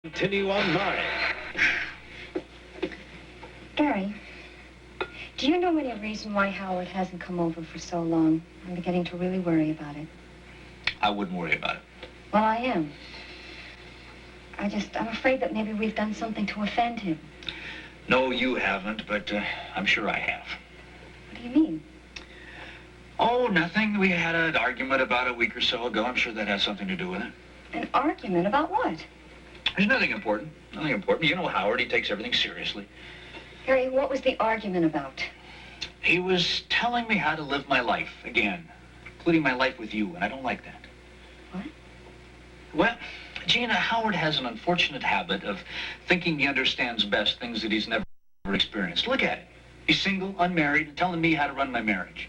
Continue on 9. Gary, do you know any reason why Howard hasn't come over for so long? I'm beginning to really worry about it. I wouldn't worry about it. Well, I am. I'm afraid that maybe we've done something to offend him. No, you haven't, but I'm sure I have. What do you mean? Oh, nothing. We had an argument about a week or so ago. I'm sure that has something to do with it. An argument about what? There's nothing important. Nothing important. You know Howard, he takes everything seriously. Harry, what was the argument about? He was telling me how to live my life again, including my life with you, and I don't like that. What? Well, Gina, Howard has an unfortunate habit of thinking he understands best things that he's never experienced. Look at it. He's single, unmarried, and telling me how to run my marriage.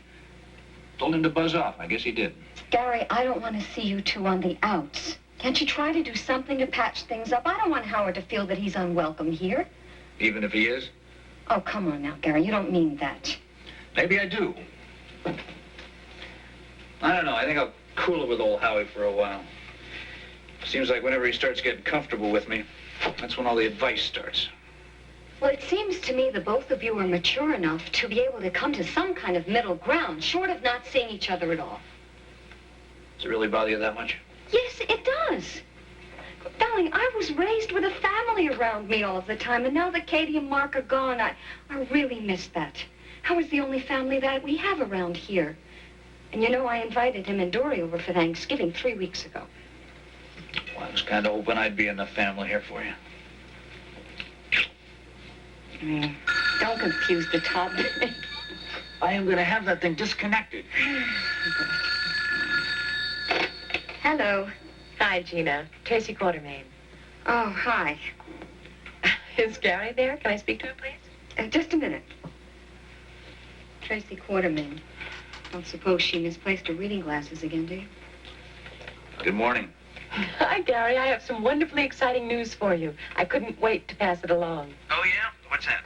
Told him to buzz off. I guess he did. Gary, I don't want to see you two on the outs. Can't you try to do something to patch things up? I don't want Howard to feel that he's unwelcome here. Even if he is? Oh, come on now, Gary. You don't mean that. Maybe I do. I don't know. I think I'll cool it with old Howie for a while. Seems like whenever he starts getting comfortable with me, that's when all the advice starts. Well, it seems to me that both of you are mature enough to be able to come to some kind of middle ground, short of not seeing each other at all. Does it really bother you that much? Yes, it does. Darling, I was raised with a family around me all of the time, and now that Katie and Mark are gone, I really miss that. Howard's the only family that we have around here. And you know, I invited him and Dory over for Thanksgiving 3 weeks ago. Well, I was kind of hoping I'd be in the family here for you. Don't confuse the tub. I am going to have that thing disconnected. Hello. Hi, Gina. Tracy Quartermain. Oh, hi. Is Gary there? Can I speak to him, please? Just a minute. Tracy Quartermain. Don't suppose she misplaced her reading glasses again, do you? Good morning. Hi, Gary. I have some wonderfully exciting news for you. I couldn't wait to pass it along. Oh, yeah? What's that?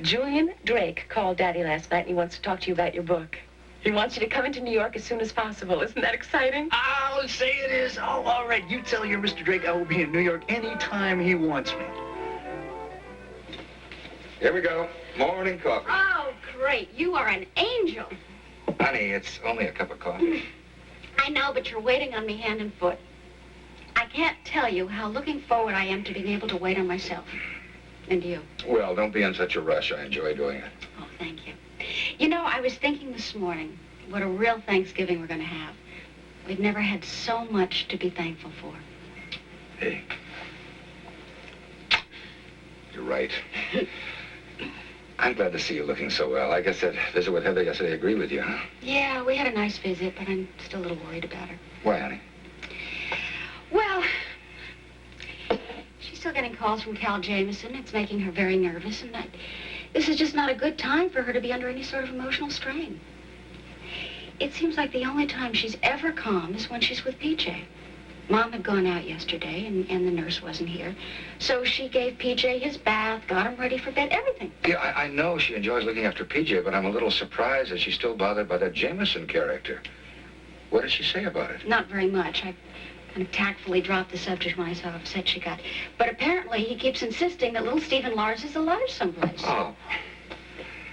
Julian Drake called Daddy last night, and he wants to talk to you about your book. He wants you to come into New York as soon as possible. Isn't that exciting? I'll say it is. Oh, all right. You tell your Mr. Drake I will be in New York anytime he wants me. Here we go. Morning coffee. Oh, great. You are an angel. Honey, it's only a cup of coffee. I know, but you're waiting on me hand and foot. I can't tell you how looking forward I am to being able to wait on myself. And you. Well, don't be in such a rush. I enjoy doing it. Oh, thank you. You know, I was thinking this morning what a real Thanksgiving we're going to have. We've never had so much to be thankful for. Hey. You're right. I'm glad to see you looking so well. I guess that visit with Heather yesterday agreed with you, huh? Yeah, we had a nice visit, but I'm still a little worried about her. Why, honey? Well, she's still getting calls from Cal Jameson. It's making her very nervous, and this is just not a good time for her to be under any sort of emotional strain. It seems like the only time she's ever calm is when she's with PJ. Mom had gone out yesterday, and the nurse wasn't here. So she gave PJ his bath, got him ready for bed, everything. Yeah, I know she enjoys looking after PJ, but I'm a little surprised that she's still bothered by that Jameson character. What did she say about it? Not very much. I kind of tactfully dropped the subject when I saw how upset she got. But apparently he keeps insisting that little Stephen Lars is alive someplace. Oh.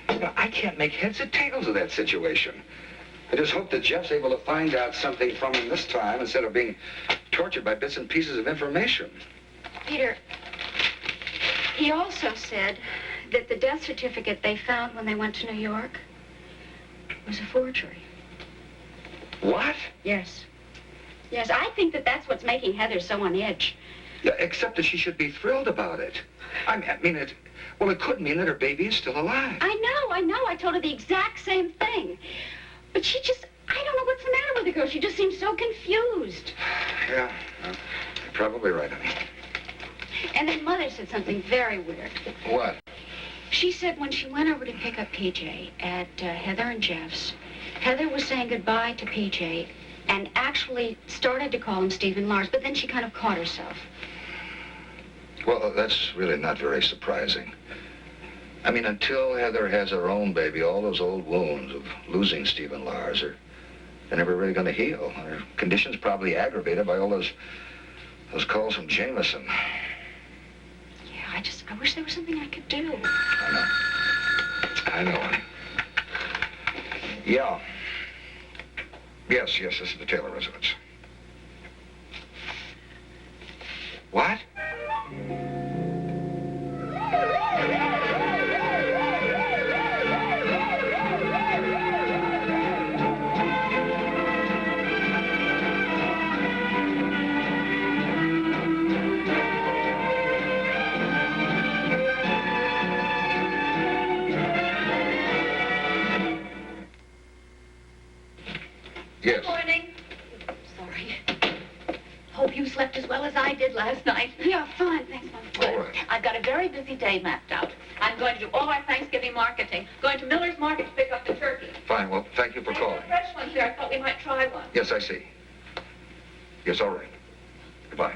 Well, I can't make heads or tails of that situation. I just hope that Jeff's able to find out something from him this time instead of being tortured by bits and pieces of information. Peter, he also said that the death certificate they found when they went to New York was a forgery. What? Yes. Yes, I think that that's what's making Heather so on edge. Yeah, except that she should be thrilled about it. I mean, it could mean that her baby is still alive. I know. I told her the exact same thing. But she just, I don't know what's the matter with the girl. She just seems so confused. Yeah, you're probably right, honey. And then Mother said something very weird. What? She said when she went over to pick up PJ at Heather and Jeff's, Heather was saying goodbye to PJ and actually started to call him Stephen Lars, but then she kind of caught herself. Well, that's really not very surprising. I mean, until Heather has her own baby, all those old wounds of losing Stephen Lars they're never really going to heal. Her condition's probably aggravated by all those calls from Jameson. I wish there was something I could do. I know, honey. Yeah. Yes, this is the Taylor residence. What? Yes. Good morning. Sorry. Hope you slept as well as I did last night. Yeah, fine. Thanks, Mom. All right. I've got a very busy day mapped out. I'm going to do all our Thanksgiving marketing. Going to Miller's Market to pick up the turkey. Fine. Well, thank you for There's calling. some fresh ones there. I thought we might try one. Yes, I see. Yes, all right. Goodbye.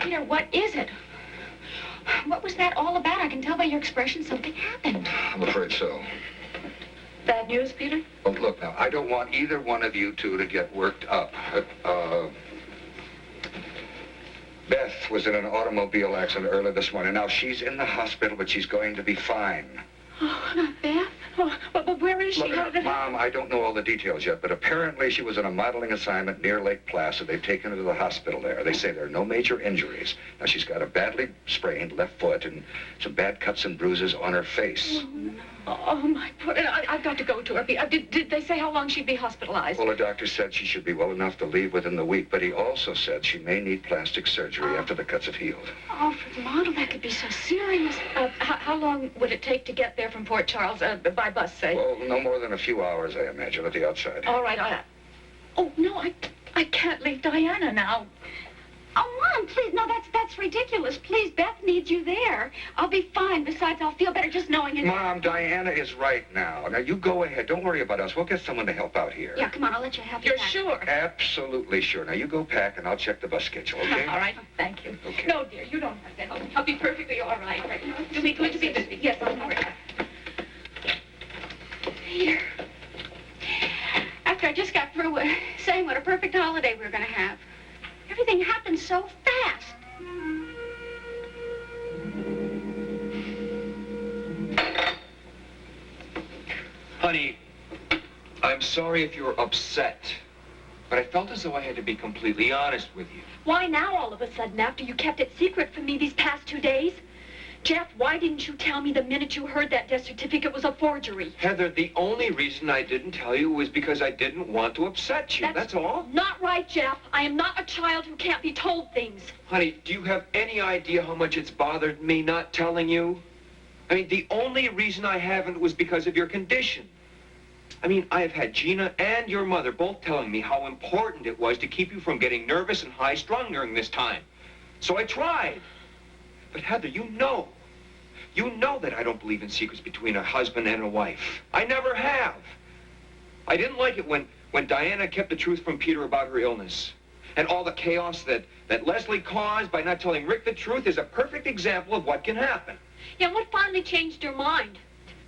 Peter, what is it? What was that all about? I can tell by your expression something happened. I'm afraid so. Bad news, Peter? Oh, look, now, I don't want either one of you two to get worked up. Beth was in an automobile accident early this morning. Now, she's in the hospital, but she's going to be fine. Oh, not Beth? Oh, but where is she? Look, How did it happen? Mom, I don't know all the details yet, but apparently she was on a modeling assignment near Lake Placid. They've taken her to the hospital there. They say there are no major injuries. Now, she's got a badly sprained left foot and some bad cuts and bruises on her face. Oh, my poor... I've got to go to her. Did they say how long she'd be hospitalized? Well, the doctor said she should be well enough to leave within the week, but he also said she may need plastic surgery after the cuts have healed. Oh, for the model, that could be so serious. How long would it take to get there from Port Charles, by bus, say? Well, no more than a few hours, I imagine, at the outside. All right, Oh, no, I can't leave Diana now. Oh, Mom, please. No, that's ridiculous. Please, Beth needs you there. I'll be fine. Besides, I'll feel better just knowing it. Mom, Diana is right now. Now, you go ahead. Don't worry about us. We'll get someone to help out here. Yeah, come on. I'll let you have You're your pack. sure? Absolutely sure. Now, you go pack, and I'll check the bus schedule, okay? All right, thank you. Okay. No, dear, you don't have to help me. I'll be perfectly all right. Do me good to be busy. Yes, I'll worry. Peter. After I just got through saying what a perfect holiday we were going to have, everything happened so fast. Honey, I'm sorry if you're upset, but I felt as though I had to be completely honest with you. Why now all of a sudden after you kept it secret from me these past 2 days? Jeff, why didn't you tell me the minute you heard that death certificate was a forgery? Heather, the only reason I didn't tell you was because I didn't want to upset you. That's all. Not right, Jeff. I am not a child who can't be told things. Honey, do you have any idea how much it's bothered me not telling you? I mean, the only reason I haven't was because of your condition. I mean, I have had Gina and your mother both telling me how important it was to keep you from getting nervous and high-strung during this time. So I tried. But Heather, you know that I don't believe in secrets between a husband and a wife. I never have. I didn't like it when Diana kept the truth from Peter about her illness. And all the chaos that Leslie caused by not telling Rick the truth is a perfect example of what can happen. Yeah, what finally changed your mind?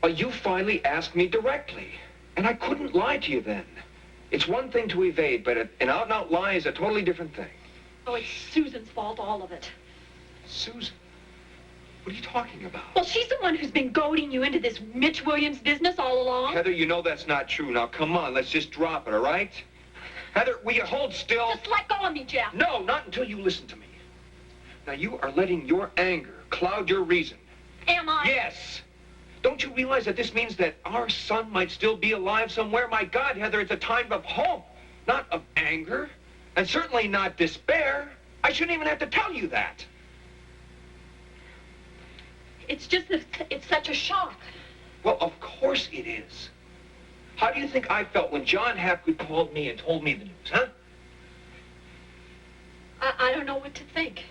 Well, you finally asked me directly. And I couldn't lie to you then. It's one thing to evade, but an out-and-out lie is a totally different thing. Oh, it's Susan's fault, all of it. Susan? What are you talking about? Well, she's the one who's been goading you into this Mitch Williams business all along. Heather, you know that's not true. Now, come on, let's just drop it, all right? Heather, will you hold still? Just let go of me, Jeff. No, not until you listen to me. Now, you are letting your anger cloud your reason. Am I? Yes. Don't you realize that this means that our son might still be alive somewhere? My God, Heather, it's a time of hope, not of anger, and certainly not despair. I shouldn't even have to tell you that. It's just that it's such a shock. Well, of course it is. How do you think I felt when John Hapgood called me and told me the news, huh? I don't know what to think.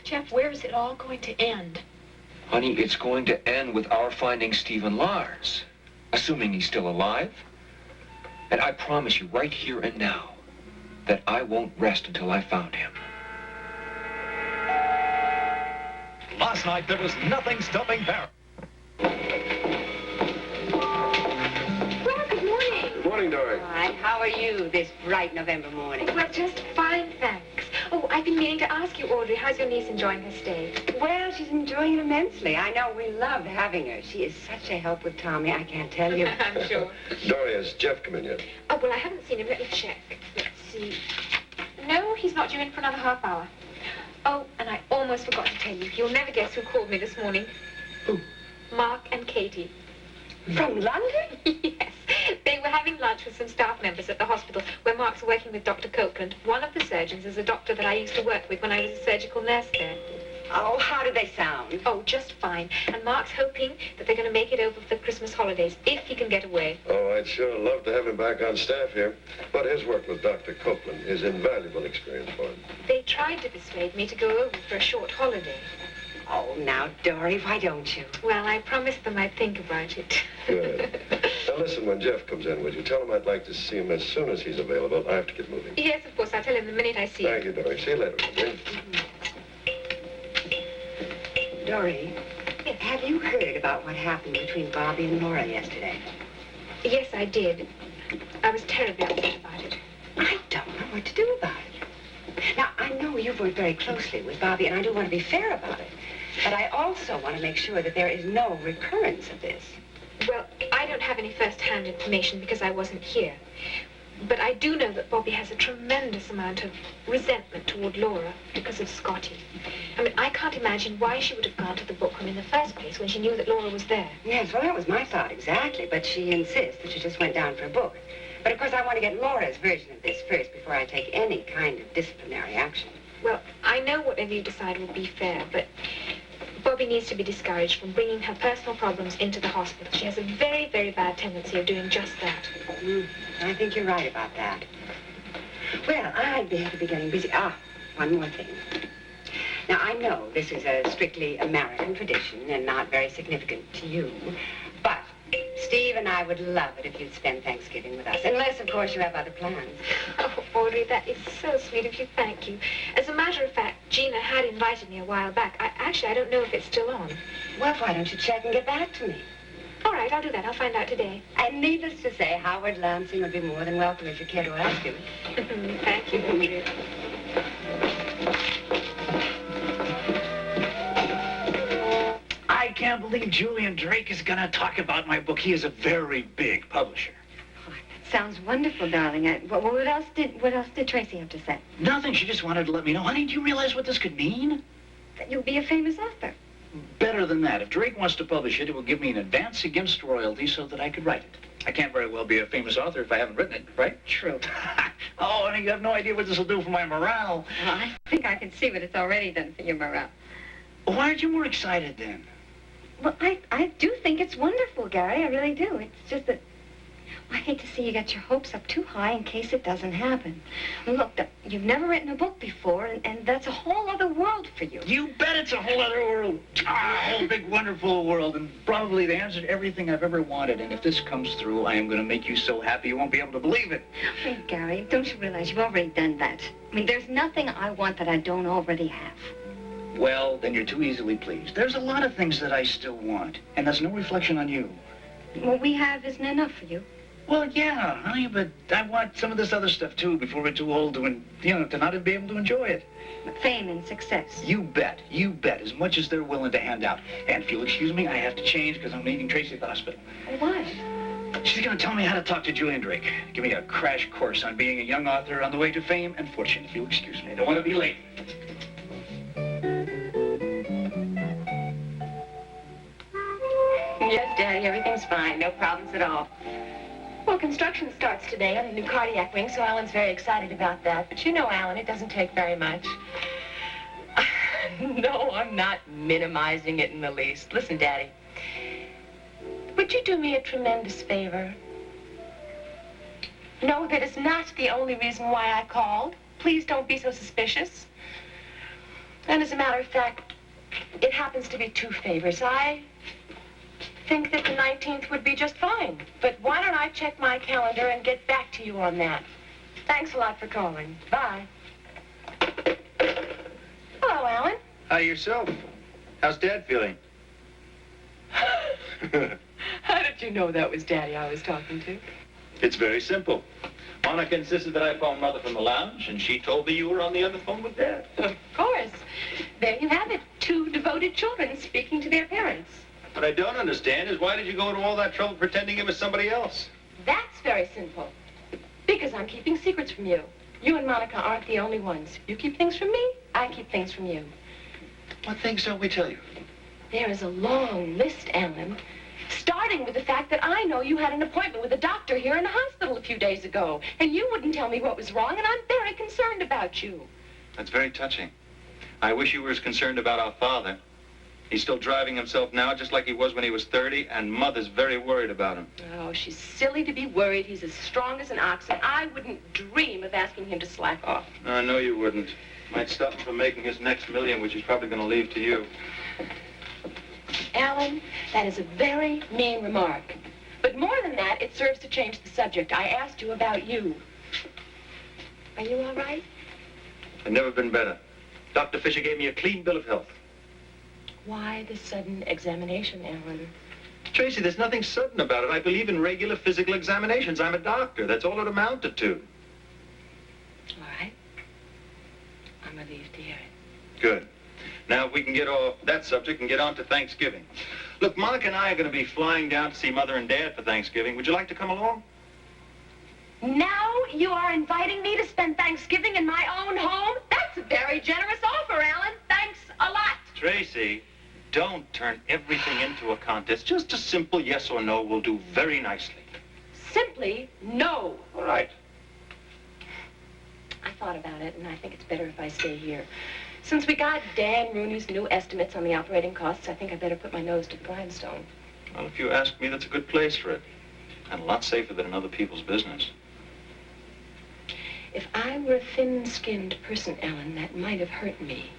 Jeff, where is it all going to end? Honey, it's going to end with our finding Stephen Lars, assuming he's still alive. And I promise you right here and now that I won't rest until I found him. Last night, there was nothing stopping Paris. Well, good morning. Good morning, Dory. All right. How are you this bright November morning? Well, just fine, thanks. Oh, Oh, I've been meaning to ask you, Audrey, how's your niece enjoying her stay? Well, she's enjoying it immensely. I know we love having her. She is such a help with Tommy, I can't tell you. I'm sure. Dory, has Jeff come in yet? Oh, well, I haven't seen him. Let me check. Let's see. No, he's not due in for another half hour. Oh, and I almost forgot to tell you. You'll never guess who called me this morning. Who? Mark and Katie. From London? Yes. They were having lunch with some staff members at the hospital where Mark's working with Dr. Copeland. One of the surgeons is a doctor that I used to work with when I was a surgical nurse there. Oh, how do they sound? Oh, just fine. And Mark's hoping that they're going to make it over for the Christmas holidays, if he can get away. Oh, I'd sure love to have him back on staff here. But his work with Dr. Copeland is invaluable experience for him. They tried to persuade me to go over for a short holiday. Oh, now, Dory, why don't you? Well, I promised them I'd think about it. Good. Now, listen, when Jeff comes in, would you tell him I'd like to see him as soon as he's available? I have to get moving. Yes, of course. I'll tell him the minute I see him. Thank you, Dory. See you later, Dory. Dory, Yes. have you heard about what happened between Bobby and Laura yesterday? Yes, I did. I was terribly upset about it. I don't know what to do about it. Now, I know you've worked very closely with Bobby, and I do want to be fair about it. But I also want to make sure that there is no recurrence of this. Well, I don't have any first-hand information because I wasn't here. But I do know that Bobby has a tremendous amount of resentment toward Laura because of Scotty. I mean, I can't imagine why she would have gone to the bookroom in the first place when she knew that Laura was there. Yes, well, that was my thought exactly, but she insists that she just went down for a book. But, of course, I want to get Laura's version of this first before I take any kind of disciplinary action. Well, I know whatever you decide will be fair, but Bobby needs to be discouraged from bringing her personal problems into the hospital. She has a very, very bad tendency of doing just that. I think you're right about that. Well, I'd better be getting busy. One more thing. Now, I know this is a strictly American tradition and not very significant to you, but Steve and I would love it if you'd spend Thanksgiving with us, unless, of course, you have other plans. Oh, Audrey, that is so sweet of you. Thank you. As a matter of fact, Gina had invited me a while back. I don't know if it's still on. Well, why don't you check and get back to me? All right, I'll do that. I'll find out today. And needless to say, Howard Lansing would be more than welcome if you care to ask him. Thank you, Audrey. I can't believe Julian Drake is going to talk about my book. He is a very big publisher. Sounds wonderful, darling. What else did Tracy have to say? Nothing. She just wanted to let me know. Honey, do you realize what this could mean? That you'll be a famous author. Better than that. If Drake wants to publish it, it will give me an advance against royalty so that I could write it. I can't very well be a famous author if I haven't written it, right? True. Oh, honey, you have no idea what this will do for my morale. Well, I think I can see what it's already done for your morale. Why aren't you more excited then? Well, I do think it's wonderful, Gary. I really do. It's just that I hate to see you get your hopes up too high in case it doesn't happen. Look, you've never written a book before, and that's a whole other world for you. You bet it's a whole other world. A whole big, wonderful world, and probably the answer to everything I've ever wanted. And if this comes through, I am going to make you so happy you won't be able to believe it. Hey, Gary, don't you realize you've already done that? I mean, there's nothing I want that I don't already have. Well, then you're too easily pleased. There's a lot of things that I still want, and that's no reflection on you. What we have isn't enough for you. Well, yeah, honey, but I want some of this other stuff, too, before we're too old to, to not be able to enjoy it. Fame and success. You bet, as much as they're willing to hand out. And if you'll excuse me, I have to change because I'm meeting Tracy at the hospital. Why? She's going to tell me how to talk to Julian Drake. Give me a crash course on being a young author on the way to fame and fortune, if you'll excuse me. I don't want to be late. Yes, Daddy, everything's fine. No problems at all. Well, construction starts today on the new cardiac wing, so Alan's very excited about that. But you know, Alan, it doesn't take very much. No, I'm not minimizing it in the least. Listen, Daddy, would you do me a tremendous favor? No, that is not the only reason why I called. Please don't be so suspicious. And as a matter of fact, it happens to be two favors. I think that the 19th would be just fine. But why don't I check my calendar and get back to you on that? Thanks a lot for calling. Bye. Hello, Alan. Hi, yourself. How's Dad feeling? How did you know that was Daddy I was talking to? It's very simple. Monica insisted that I phone Mother from the lounge, and she told me you were on the other phone with Dad. Of course. There you have it. Two devoted children speaking to their parents. What I don't understand is why did you go to all that trouble pretending it was somebody else? That's very simple. Because I'm keeping secrets from you. You and Monica aren't the only ones. You keep things from me, I keep things from you. What things don't we tell you? There is a long list, Alan. Starting with the fact that I know you had an appointment with a doctor here in the hospital a few days ago. And you wouldn't tell me what was wrong, and I'm very concerned about you. That's very touching. I wish you were as concerned about our father. He's still driving himself now, just like he was when he was 30, and Mother's very worried about him. Oh, she's silly to be worried. He's as strong as an ox, and I wouldn't dream of asking him to slack off. I know you wouldn't. Might stop him from making his next million, which he's probably going to leave to you. Alan, that is a very mean remark. But more than that, it serves to change the subject. I asked you about you. Are you all right? I've never been better. Dr. Fisher gave me a clean bill of health. Why the sudden examination, Alan? Tracy, there's nothing sudden about it. I believe in regular physical examinations. I'm a doctor. That's all it amounted to. All right. I'm relieved to hear it. Good. Now, if we can get off that subject and get on to Thanksgiving. Look, Monica and I are going to be flying down to see Mother and Dad for Thanksgiving. Would you like to come along? Now you are inviting me to spend Thanksgiving in my own home? That's a very generous offer, Alan. Thanks a lot. Tracy, don't turn everything into a contest. Just a simple yes or no will do very nicely. Simply no. All right. I thought about it, and I think it's better if I stay here. Since we got Dan Rooney's new estimates on the operating costs, I think I better put my nose to the grindstone. Well, if you ask me, that's a good place for it. And a lot safer than in other people's business. If I were a thin-skinned person, Alan, that might have hurt me.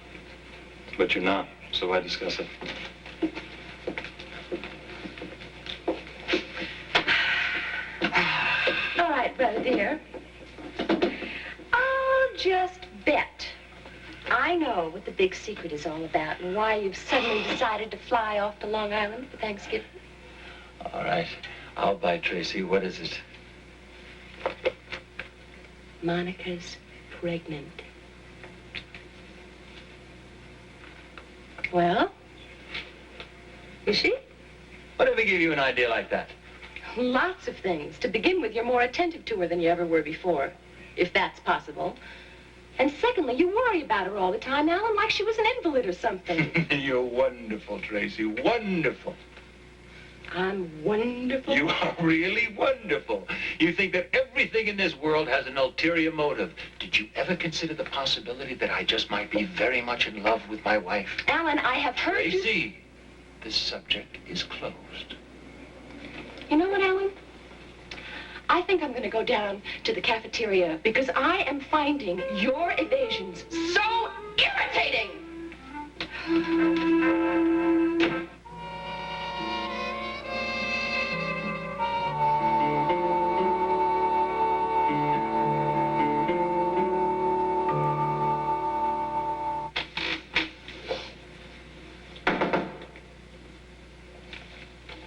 But you're not, so why discuss it? All right, brother dear. I'll just bet I know what the big secret is all about and why you've suddenly decided to fly off to Long Island for Thanksgiving. All right. I'll buy Tracy. What is it? Monica's pregnant. Well? Is she? Whatever gave you an idea like that? Lots of things. To begin with, you're more attentive to her than you ever were before, if that's possible. And secondly, you worry about her all the time, Alan, like she was an invalid or something. You're wonderful, Tracy. Wonderful. I'm wonderful? You are really wonderful. You think that everything in this world has an ulterior motive. Did you ever consider the possibility that I just might be very much in love with my wife? Alan, I have heard you... Tracy, this subject is closed. You know what, Alan? I think I'm going to go down to the cafeteria because I am finding your evasions so irritating.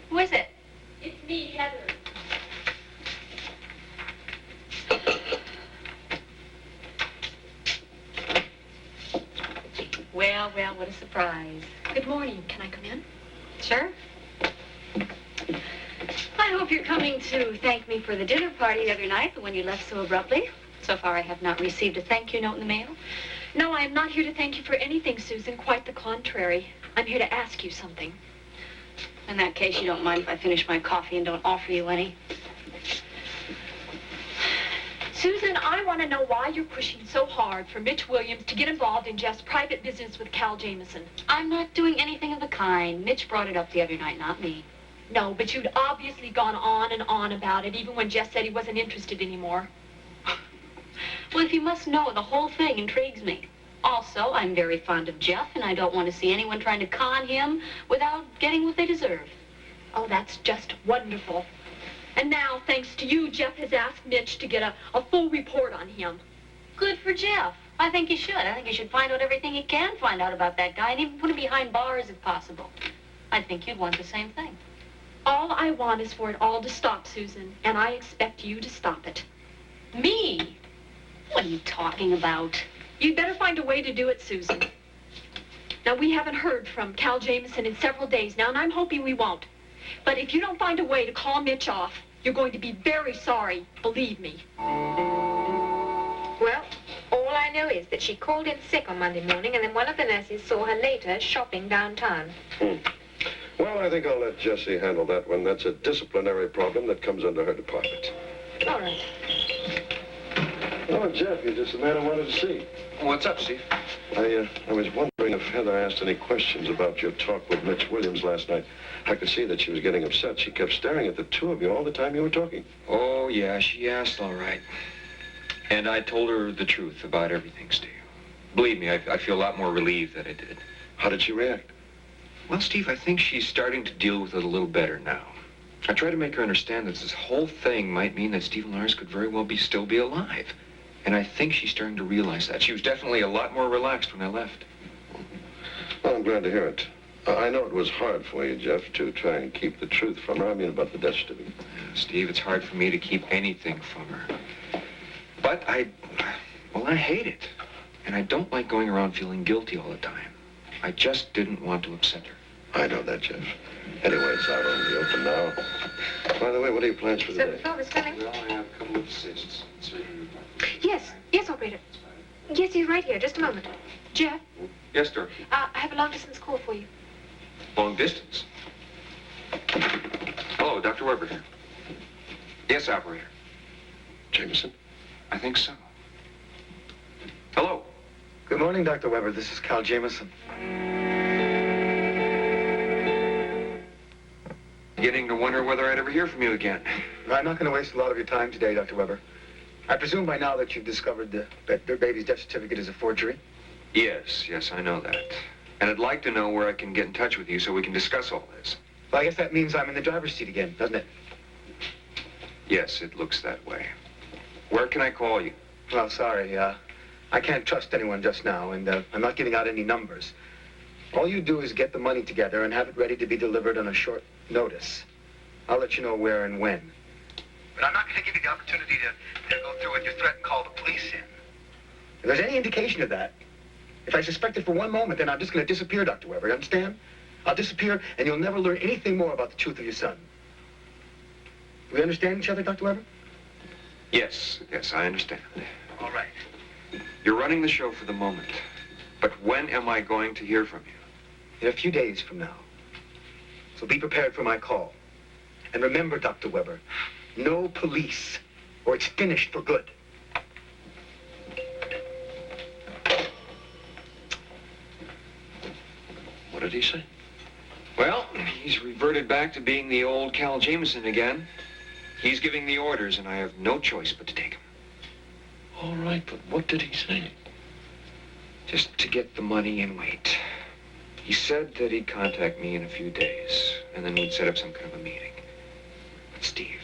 Who is it? It's me, Heather. Well, well, what a surprise. Good morning. Can I come in? Sure. I hope you're coming to thank me for the dinner party the other night, the one you left so abruptly. So far, I have not received a thank you note in the mail. No, I am not here to thank you for anything, Susan. Quite the contrary. I'm here to ask you something. In that case, you don't mind if I finish my coffee and don't offer you any? Susan, I want to know why you're pushing so hard for Mitch Williams to get involved in Jeff's private business with Cal Jameson. I'm not doing anything of the kind. Mitch brought it up the other night, not me. No, but you'd obviously gone on and on about it, even when Jeff said he wasn't interested anymore. Well, if you must know, the whole thing intrigues me. Also, I'm very fond of Jeff, and I don't want to see anyone trying to con him without getting what they deserve. Oh, that's just wonderful. And now, thanks to you, Jeff has asked Mitch to get a full report on him. Good for Jeff. I think he should. I think he should find out everything he can find out about that guy and even put him behind bars if possible. I think you'd want the same thing. All I want is for it all to stop, Susan, and I expect you to stop it. Me? What are you talking about? You'd better find a way to do it, Susan. Now, we haven't heard from Cal Jameson in several days now, and I'm hoping we won't. But if you don't find a way to call Mitch off, you're going to be very sorry, believe me. Well, all I know is that she called in sick on Monday morning, and then one of the nurses saw her later shopping downtown. Well, I think I'll let Jessie handle that one. That's a disciplinary problem that comes under her department. All right. Oh, Jeff, you're just the man I wanted to see. What's up, Steve? I was wondering if Heather asked any questions about your talk with Mitch Williams last night. I could see that she was getting upset. She kept staring at the two of you all the time you were talking. Oh, yeah, she asked, all right. And I told her the truth about everything, Steve. Believe me, I feel a lot more relieved than I did. How did she react? Well, Steve, I think she's starting to deal with it a little better now. I tried to make her understand that this whole thing might mean that Stephen Lars could very well still be alive. And I think she's starting to realize that. She was definitely a lot more relaxed when I left. Well, I'm glad to hear it. I know it was hard for you, Jeff, to try and keep the truth from her. I mean, about the death certificate. Yeah, Steve, it's hard for me to keep anything from her. But I hate it. And I don't like going around feeling guilty all the time. I just didn't want to upset her. I know that, Jeff. Anyway, it's out on the open now. By the way, what are your plans for So the today? phone is filling? Well, I have a couple of decisions. Yes, operator. Yes, he's right here. Just a moment. Jeff, Yes, sir. I have a long-distance call for you. Long distance. Hello, Dr. Weber here. Yes, operator. Jameson? I think so. Hello. Good morning, Dr. Weber. This is Cal Jameson. Beginning to wonder whether I'd ever hear from you again. I'm not going to waste a lot of your time today, Dr. Weber. I presume by now that you've discovered that their baby's death certificate is a forgery? Yes, I know that. And I'd like to know where I can get in touch with you so we can discuss all this. Well, I guess that means I'm in the driver's seat again, doesn't it? Yes, it looks that way. Where can I call you? Well, sorry. I can't trust anyone just now, and I'm not giving out any numbers. All you do is get the money together and have it ready to be delivered on a short notice. I'll let you know where and when. But I'm not going to give you the opportunity to go through with your threat and call the police in. If there's any indication of that, if I suspect it for one moment, then I'm just going to disappear, Dr. Weber. You understand? I'll disappear, and you'll never learn anything more about the truth of your son. Do we understand each other, Dr. Weber? Yes, I understand. All right. You're running the show for the moment. But when am I going to hear from you? In a few days from now. So be prepared for my call. And remember, Dr. Weber, no police, or it's finished for good. What did he say? Well, he's reverted back to being the old Cal Jameson again. He's giving the orders, and I have no choice but to take them. All right, but what did he say? Just to get the money and wait. He said that he'd contact me in a few days, and then we'd set up some kind of a meeting. But Steve,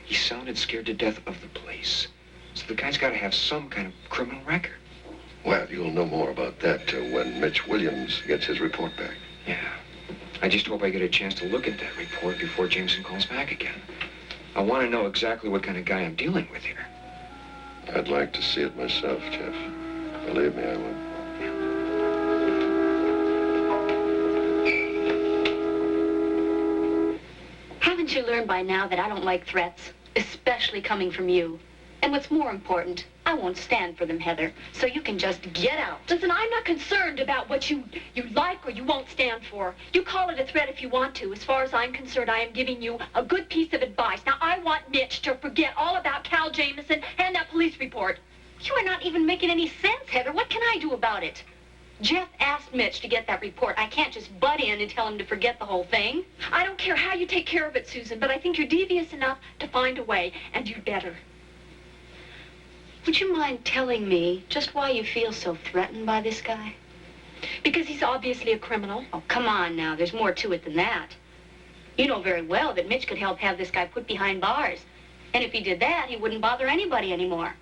he sounded scared to death of the place. So the guy's got to have some kind of criminal record. Well, you'll know more about that when Mitch Williams gets his report back. Yeah. I just hope I get a chance to look at that report before Jameson calls back again. I want to know exactly what kind of guy I'm dealing with here. I'd like to see it myself, Jeff. Believe me, I would. Haven't you learned by now that I don't like threats, especially coming from you? And what's more important, I won't stand for them, Heather, so you can just get out. listen, I'm not concerned about what you like or you won't stand for. You call it a threat if you want to. As far as I'm concerned, I am giving you a good piece of advice. Now, I want Mitch to forget all about Cal Jameson and that police report. You are not even making any sense, Heather. What can I do about it? Jeff asked Mitch to get that report. I can't just butt in and tell him to forget the whole thing. I don't care how you take care of it, Susan, but I think you're devious enough to find a way, and you'd better. Would you mind telling me just why you feel so threatened by this guy? Because he's obviously a criminal. Oh, come on now. There's more to it than that. You know very well that Mitch could help have this guy put behind bars. And if he did that, he wouldn't bother anybody anymore.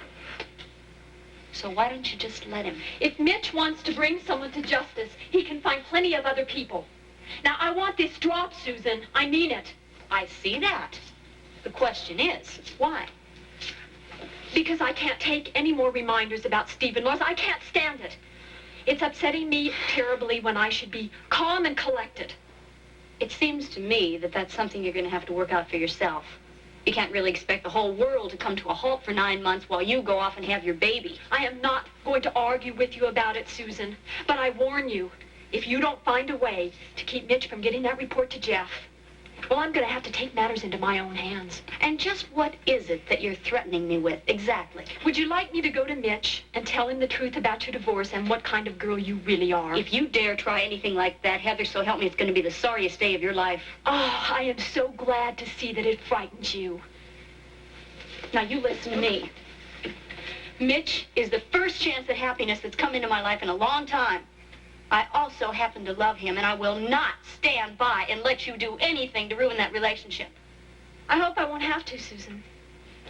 So why don't you just let him? If Mitch wants to bring someone to justice, he can find plenty of other people. Now, I want this dropped, Susan. I mean it. I see that. The question is, why? Because I can't take any more reminders about Stephen Laws. I can't stand it. It's upsetting me terribly when I should be calm and collected. It seems to me that that's something you're going to have to work out for yourself. You can't really expect the whole world to come to a halt for 9 months while you go off and have your baby. I am not going to argue with you about it, Susan. But I warn you, if you don't find a way to keep Mitch from getting that report to Jeff, well, I'm going to have to take matters into my own hands. And just what is it that you're threatening me with, exactly? Would you like me to go to Mitch and tell him the truth about your divorce and what kind of girl you really are? If you dare try anything like that, Heather, so help me, it's going to be the sorriest day of your life. Oh, I am so glad to see that it frightens you. Now, you listen to me. Mitch is the first chance at happiness that's come into my life in a long time. I also happen to love him, and I will not stand by and let you do anything to ruin that relationship. I hope I won't have to, Susan.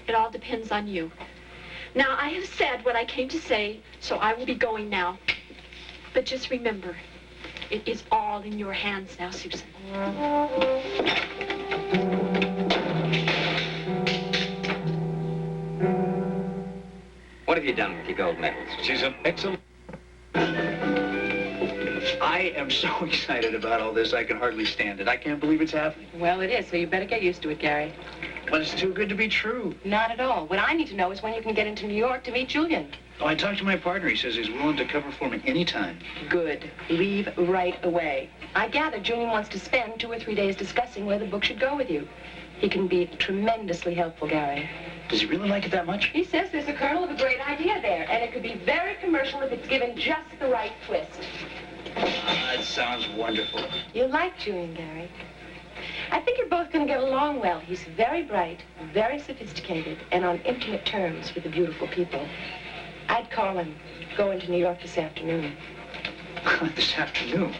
It all depends on you. Now, I have said what I came to say, so I will be going now. But just remember, it is all in your hands now, Susan. What have you done with your gold medals? She's an excellent... I am so excited about all this, I can hardly stand it. I can't believe it's happening. Well, it is, so you better get used to it, Gary. But it's too good to be true. Not at all. What I need to know is when you can get into New York to meet Julian. Oh, I talked to my partner. He says he's willing to cover for me anytime. Good. Leave right away. I gather Julian wants to spend 2 or 3 days discussing where the book should go with you. He can be tremendously helpful, Gary. Does he really like it that much? He says there's a kernel of a great idea there, and it could be very commercial if it's given just the right twist. It sounds wonderful. You like Julian, Gary. I think you're both going to get along well. He's very bright, very sophisticated, and on intimate terms with the beautiful people. I'd call him. Go into New York this afternoon. This afternoon?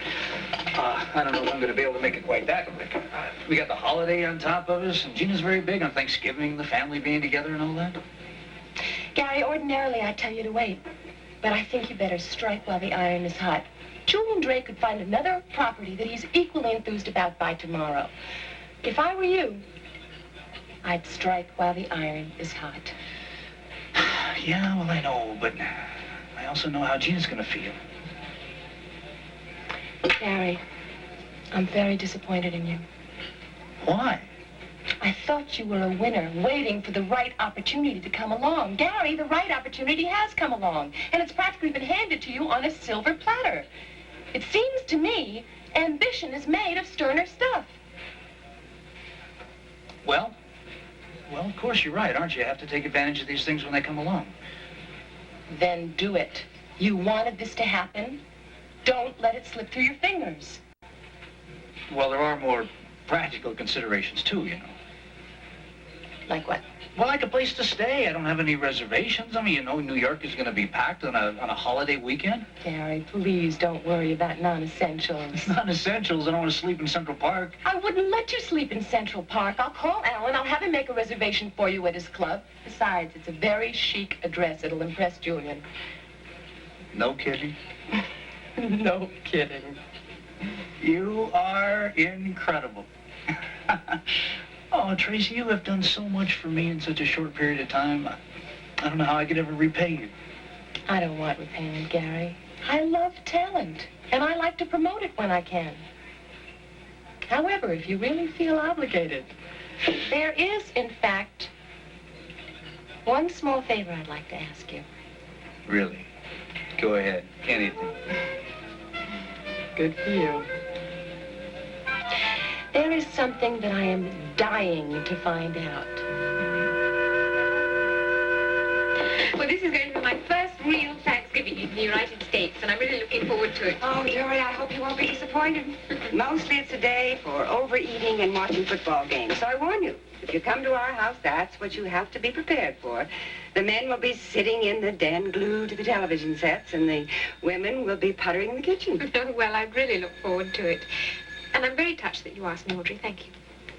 I don't know if I'm going to be able to make it quite that quick. We got the holiday on top of us, and Gina's very big on Thanksgiving, the family being together and all that. Gary, ordinarily I'd tell you to wait, but I think you better strike while the iron is hot. Julian Drake could find another property that he's equally enthused about by tomorrow. If I were you, I'd strike while the iron is hot. Yeah, well, I know, but I also know how Gina's going to feel. Gary, I'm very disappointed in you. Why? I thought you were a winner, waiting for the right opportunity to come along. Gary, the right opportunity has come along, and it's practically been handed to you on a silver platter. It seems to me ambition is made of sterner stuff. Well, of course you're right, aren't you? You have to take advantage of these things when they come along. Then do it. You wanted this to happen. Don't let it slip through your fingers. Well, there are more practical considerations, too, you know. Like what? Well, like a place to stay. I don't have any reservations. I mean, you know, New York is going to be packed on a holiday weekend. Gary, please don't worry about non-essentials. Non-essentials? I don't want to sleep in Central Park. I wouldn't let you sleep in Central Park. I'll call Alan. I'll have him make a reservation for you at his club. Besides, it's a very chic address. It'll impress Julian. No kidding? No kidding. You are incredible. Oh, Tracy, you have done so much for me in such a short period of time. I don't know how I could ever repay you. I don't want repayment, Gary. I love talent, and I like to promote it when I can. However, if you really feel obligated, there is, in fact, one small favor I'd like to ask you. Really? Go ahead. Anything. Good for you. There is something that I am dying to find out. Well, this is going to be my first real Thanksgiving in the United States, and I'm really looking forward to it. Oh, Dory, I hope you won't be disappointed. Mostly it's a day for overeating and watching football games. So I warn you, if you come to our house, that's what you have to be prepared for. The men will be sitting in the den glued to the television sets, and the women will be puttering in the kitchen. Well, I really look forward to it. And I'm very touched that you asked me, Audrey. Thank you.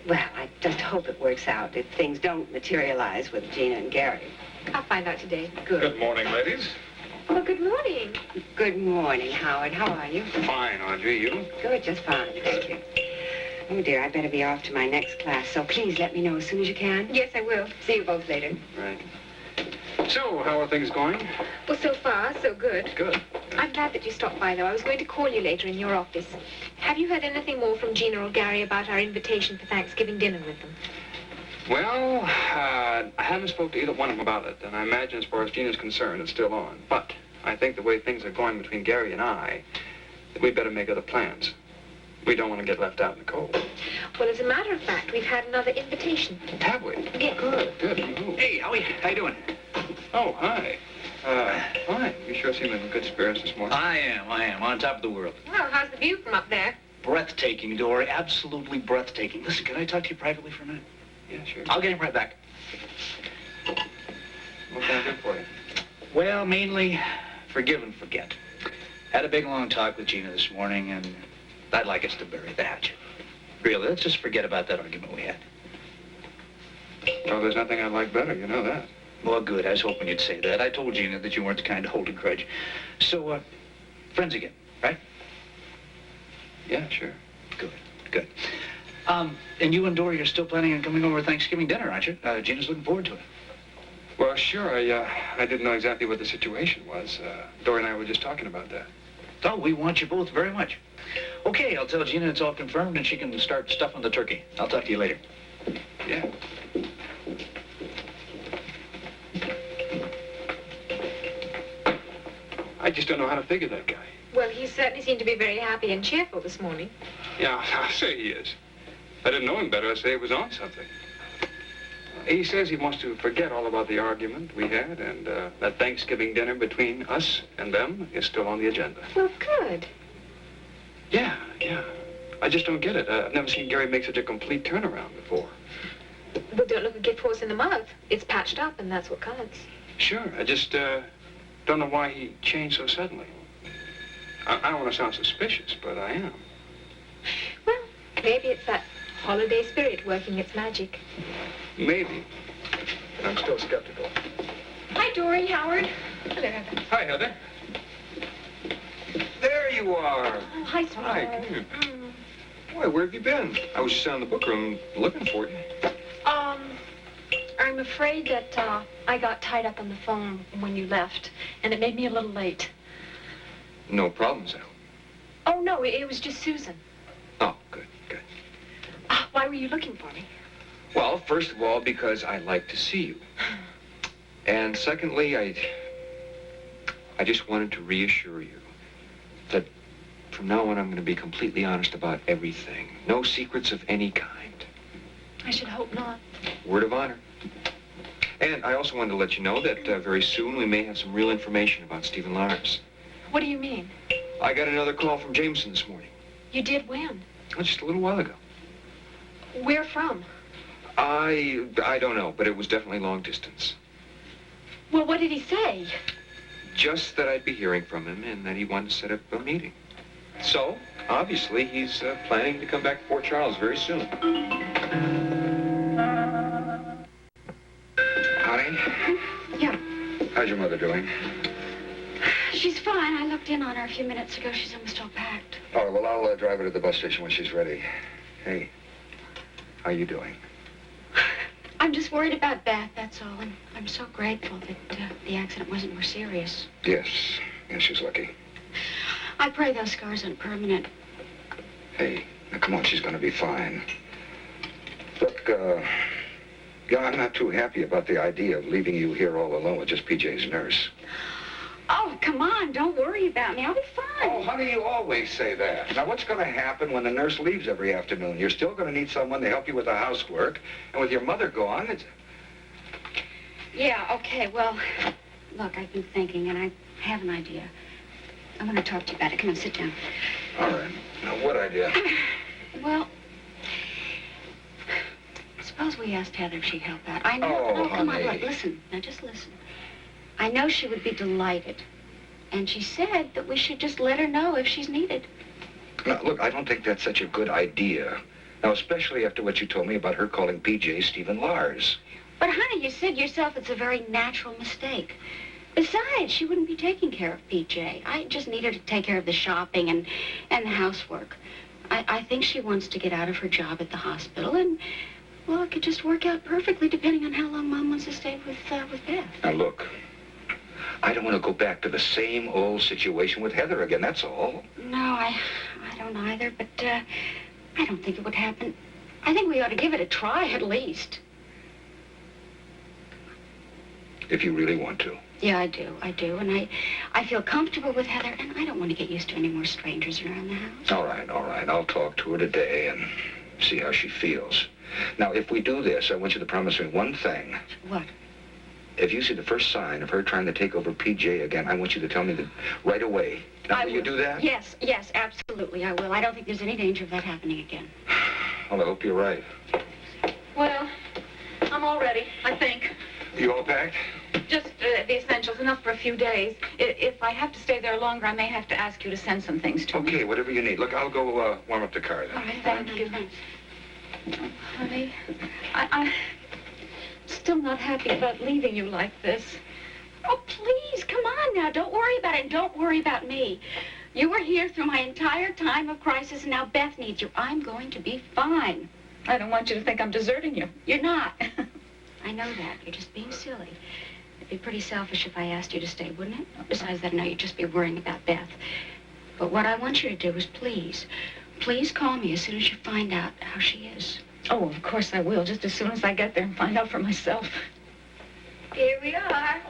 Well, I just hope it works out if things don't materialize with Gina and Gary. I'll find out today. Good morning, ladies. Well, good morning. Good morning, Howard. How are you? Fine, Audrey. You? Good, just fine. Thank you. Oh, dear, I better be off to my next class, so please let me know as soon as you can. Yes, I will. See you both later. Right. So, how are things going? Well, so far, so good. Good. I'm glad that you stopped by, though. I was going to call you later in your office. Have you heard anything more from Gina or Gary about our invitation for Thanksgiving dinner with them? Well, I haven't spoke to either one of them about it, and I imagine as far as Gina's concerned, it's still on. But I think the way things are going between Gary and I, that we better make other plans. We don't want to get left out in the cold. Well, as a matter of fact, we've had another invitation. Have we? Yes. Good. From who? Hey, Howie, how you doing? Oh, hi. Fine. You sure seem in good spirits this morning. I am. On top of the world. Well, how's the view from up there? Breathtaking, Dory. Absolutely breathtaking. Listen, can I talk to you privately for a minute? Yeah, sure. I'll get him right back. What can I do for you? Well, mainly, forgive and forget. Had a big, long talk with Gina this morning, and I'd like us to bury the hatchet. Really, let's just forget about that argument we had. Well, there's nothing I'd like better. You know that. Well, good. I was hoping you'd say that. I told Gina that you weren't the kind to hold a grudge. So, friends again, right? Yeah, sure. Good. And you and Dory are still planning on coming over Thanksgiving dinner, aren't you? Gina's looking forward to it. Well, sure. I didn't know exactly what the situation was. Dory and I were just talking about that. Oh, we want you both very much. Okay, I'll tell Gina it's all confirmed and she can start stuffing the turkey. I'll talk to you later. Yeah. I just don't know how to figure that guy. Well, he certainly seemed to be very happy and cheerful this morning. Yeah, I say he is. If I didn't know him better, I'd say he was on something. He says he wants to forget all about the argument we had, and that Thanksgiving dinner between us and them is still on the agenda. Well, good. Yeah. I just don't get it. I've never seen Gary make such a complete turnaround before. Well, don't look a gift horse in the mouth. It's patched up, and that's what counts. Sure, I just don't know why he changed so suddenly. I don't want to sound suspicious, but I am. Well, maybe it's that holiday spirit working its magic. Maybe. But I'm still skeptical. Hi, Dory, Howard. Hello, Heather. Hi, Heather. There you are. Oh, hi, sweetheart. Hi, come here. Boy, where have you been? I was just down in the book room looking for you. I'm afraid that I got tied up on the phone when you left, and it made me a little late. No problems, Al. Oh, no, it was just Susan. Oh, good. Why were you looking for me? Well, first of all, because I like to see you. And secondly, I just wanted to reassure you that from now on I'm going to be completely honest about everything. No secrets of any kind. I should hope not. Word of honor. And I also wanted to let you know that very soon we may have some real information about Stephen Lars. What do you mean? I got another call from Jameson this morning. You did when? Just a little while ago. Where from? I don't know, but it was definitely long distance. Well, what did he say? Just that I'd be hearing from him and that he wanted to set up a meeting. So, obviously, he's planning to come back to Port Charles very soon. Honey, Yeah, how's your mother doing? she's fine. I looked in on her a few minutes ago. She's almost all packed. All right, well, I'll drive her to the bus station when she's ready. Hey, how you doing? I'm just worried about Beth, that's all. And I'm so grateful that the accident wasn't more serious. Yes, she's lucky. I pray those scars aren't permanent. Hey, now come on, she's gonna be fine. Look, I'm not too happy about the idea of leaving you here all alone with just PJ's nurse. Oh, come on, don't worry about me. I'll be fine. Oh, honey, you always say that. Now, what's gonna happen when the nurse leaves every afternoon? You're still gonna need someone to help you with the housework, and with your mother gone, it's... Yeah, okay, well, look, I've been thinking, and I have an idea. I want to talk to you about it. Come on, sit down. All right. Now, what idea? Well, suppose we asked Heather if she'd help out. I know. Oh, no, come on, honey. look, listen. Now, just listen. I know she would be delighted. And she said that we should just let her know if she's needed. Now, look, I don't think that's such a good idea. Now, especially after what you told me about her calling PJ Stephen Lars. But, honey, you said yourself it's a very natural mistake. Besides, she wouldn't be taking care of PJ. I just need her to take care of the shopping and the housework. I think she wants to get out of her job at the hospital, and, Well, it could just work out perfectly depending on how long Mom wants to stay with Beth. Now, look, I don't want to go back to the same old situation with Heather again, that's all. No, I don't either, but I don't think it would happen. I think we ought to give it a try, at least. If you really want to. Yeah, I do. And I feel comfortable with Heather, and I don't want to get used to any more strangers around the house. All right. I'll talk to her today and see how she feels. Now, if we do this, I want you to promise me one thing. What? If you see the first sign of her trying to take over PJ again, I want you to tell me that right away. Now, will you do that? Yes, absolutely, I will. I don't think there's any danger of that happening again. Well, I hope you're right. Well, I'm all ready, I think. You all packed? Just the essentials, enough for a few days. If I have to stay there longer, I may have to ask you to send some things to me. Okay, whatever you need. Look, I'll go warm up the car then. All right, thank you. Honey, I'm still not happy about leaving you like this. Oh, please, come on now. Don't worry about it, and don't worry about me. You were here through my entire time of crisis, and now Beth needs you. I'm going to be fine. I don't want you to think I'm deserting you. You're not. I know that. You're just being silly. It'd be pretty selfish if I asked you to stay, wouldn't it? Besides that, now you'd just be worrying about Beth. But what I want you to do is please call me as soon as you find out how she is. Oh, of course I will, just as soon as I get there and find out for myself. Here we are.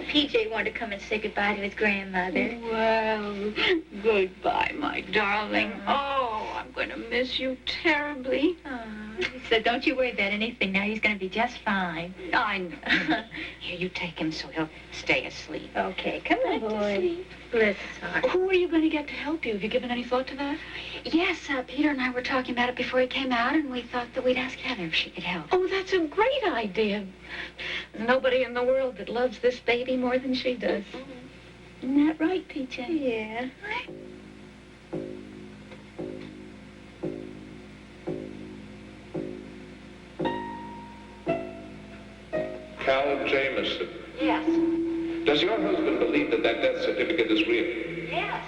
PJ wanted to come and say goodbye to his grandmother. Well, goodbye, my darling. Oh, I'm going to miss you terribly. So don't you worry about anything. Now he's going to be just fine. I know. Here, you take him so he'll stay asleep. Okay, come on, boy. Bless his heart. Who are you going to get to help you? Have you given any thought to that? Yes, Peter and I were talking about it before he came out, and we thought that we'd ask Heather if she could help. Oh, that's a great idea. There's nobody in the world that loves this baby more than she does. Isn't that right, PJ? Yeah. Cal Jameson. Yes. Does your husband believe that death certificate is real? Yes.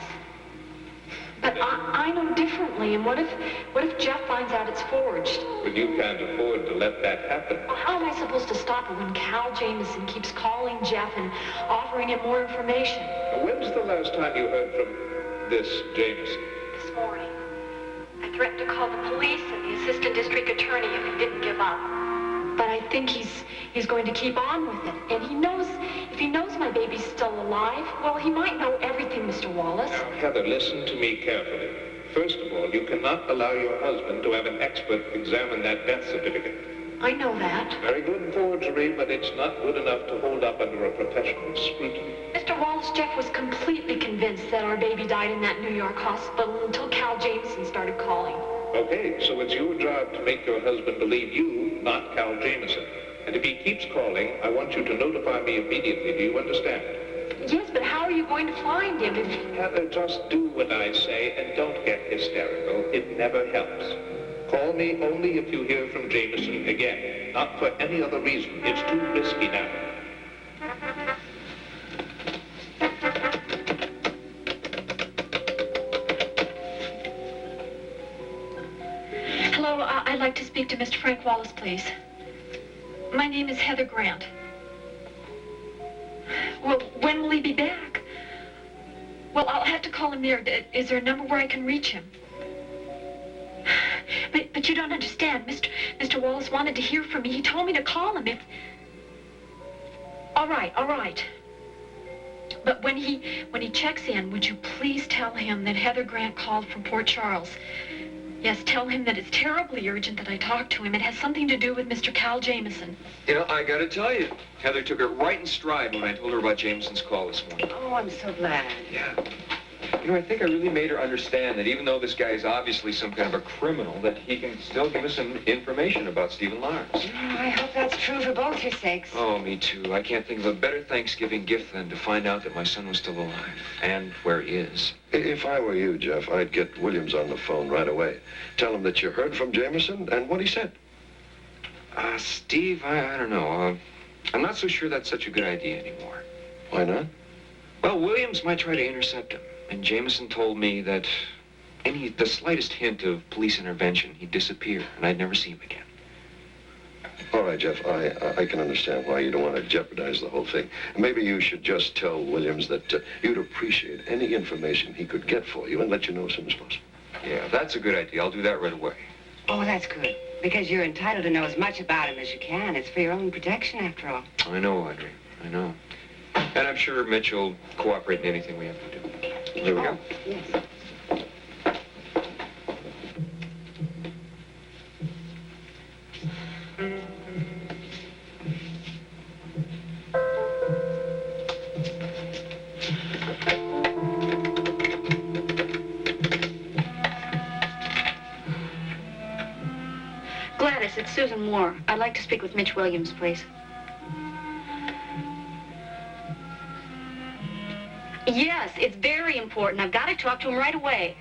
But I know differently, and what if Jeff finds out it's forged? But you can't afford to let that happen. Well, how am I supposed to stop it when Cal Jameson keeps calling Jeff and offering him more information? When's the last time you heard from this Jameson? This morning. I threatened to call the police and the assistant district attorney if he didn't give up. But I think he's going to keep on with it. And if he knows my baby's still alive, well, he might know everything, Mr. Wallace. Now, Heather, listen to me carefully. First of all, you cannot allow your husband to have an expert examine that death certificate. I know that. Very good forgery, but it's not good enough to hold up under a professional scrutiny. Mr. Wallace, Jeff was completely convinced that our baby died in that New York hospital until Cal Jameson started calling. Okay, so it's your job to make your husband believe you, not Cal Jameson. And if he keeps calling, I want you to notify me immediately. Do you understand? Yes, but how are you going to find him if... Heather, just do what I say and don't get hysterical. It never helps. Call me only if you hear from Jameson again. Not for any other reason. It's too risky now. Hello, I'd like to speak to Mr. Frank Wallace, please. My name is Heather Grant. Well, when will he be back? Well, I'll have to call him there. Is there a number where I can reach him? But you don't understand. Mr. Wallace wanted to hear from me. He told me to call him if... All right. But when he checks in, would you please tell him that Heather Grant called from Port Charles? Yes, tell him that it's terribly urgent that I talk to him. It has something to do with Mr. Cal Jameson. You know, I gotta tell you, Heather took it right in stride when I told her about Jameson's call this morning. Oh, I'm so glad. Yeah. You know, I think I really made her understand that even though this guy is obviously some kind of a criminal, that he can still give us some information about Stephen Lars. Oh, I hope that's true for both your sakes. Oh, me too. I can't think of a better Thanksgiving gift than to find out that my son was still alive and where he is. If I were you, Jeff, I'd get Williams on the phone right away. Tell him that you heard from Jameson and what he said. Steve, I don't know. I'm not so sure that's such a good idea anymore. Why not? Well, Williams might try to intercept him. And Jameson told me that, the slightest hint of police intervention, he'd disappear, and I'd never see him again. All right, Jeff, I can understand why you don't want to jeopardize the whole thing. Maybe you should just tell Williams that you'd appreciate any information he could get for you and let you know as soon as possible. Yeah, that's a good idea. I'll do that right away. Oh, that's good. Because you're entitled to know as much about him as you can. It's for your own protection, after all. I know, Audrey. I know. And I'm sure Mitch will cooperate in anything we have to do. Here we go. Yes. Gladys, it's Susan Moore. I'd like to speak with Mitch Williams, please. Yes, it's very important. I've got to talk to him right away.